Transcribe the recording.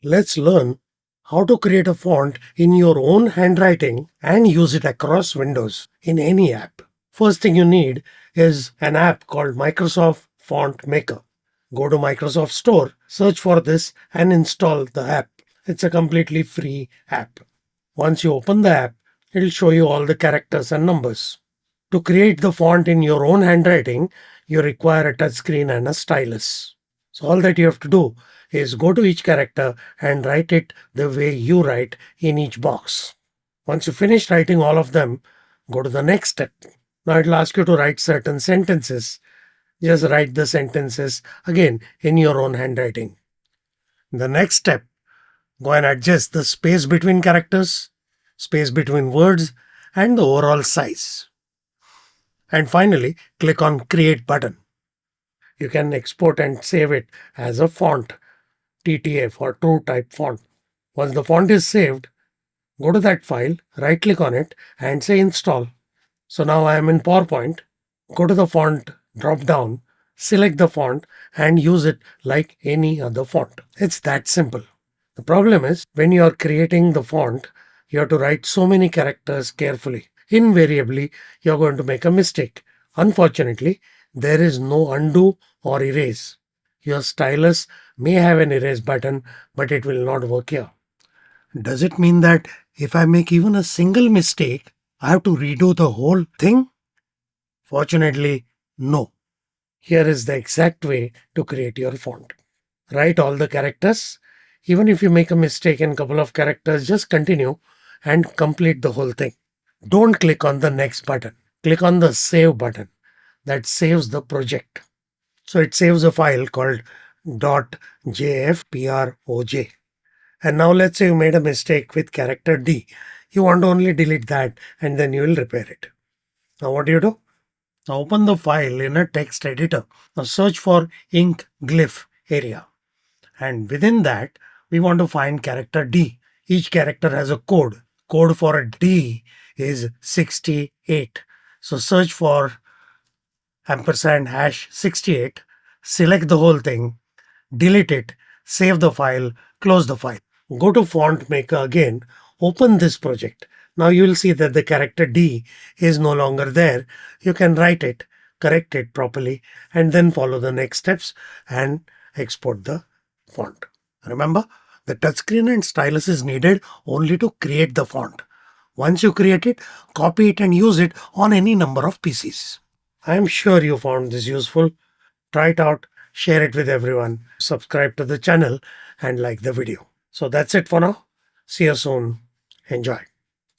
Let's learn how to create a font in your own handwriting and use it across windows in any app. First thing you need is an app called Microsoft Font Maker. Go to Microsoft Store, search for this and install the app. It's a completely free app. Once you open the app, it'll show you all the characters and numbers. To create the font in your own handwriting, you require a touchscreen and a stylus. So all that you have to do is go to each character and write it the way you write in each box. Once you finish writing all of them, go to the next step. Now it will ask you to write certain sentences. Just write the sentences again in your own handwriting. The next step, go and adjust the space between characters, space between words, and the overall size. And finally, click on Create button. You can export and save it as a font, TTF or True Type font. Once the font is saved, go to that file, right click on it and say install. So now I am in PowerPoint. Go to the font drop down, select the font and use it like any other font. It's that simple. The problem is when you are creating the font, you have to write so many characters carefully. Invariably, you're going to make a mistake. Unfortunately, there is no undo or erase. Your stylus may have an erase button, but it will not work here. Does it mean that if I make even a single mistake, I have to redo the whole thing? Fortunately, no. Here is the exact way to create your font. Write all the characters. Even if you make a mistake in a couple of characters, just continue and complete the whole thing. Don't click on the next button. Click on the save button. That saves the project. So it saves a file called .jfproj. And now let's say you made a mistake with character D. You want to only delete that and then you will repair it. Now what do? Now open the file in a text editor. Now search for ink glyph area. And within that, we want to find character D. Each character has a code. Code for a D is 68. So search for ampersand hash 68, select the whole thing, delete it, save the file, close the file. Go to Font Maker again, open this project. Now you will see that the character D is no longer there. You can write it, correct it properly, and then follow the next steps and export the font. Remember, the touchscreen and stylus is needed only to create the font. Once you create it, copy it and use it on any number of PCs. I am sure you found this useful. Try it out, share it with everyone, subscribe to the channel and like the video. So that's it for now. See you soon. Enjoy.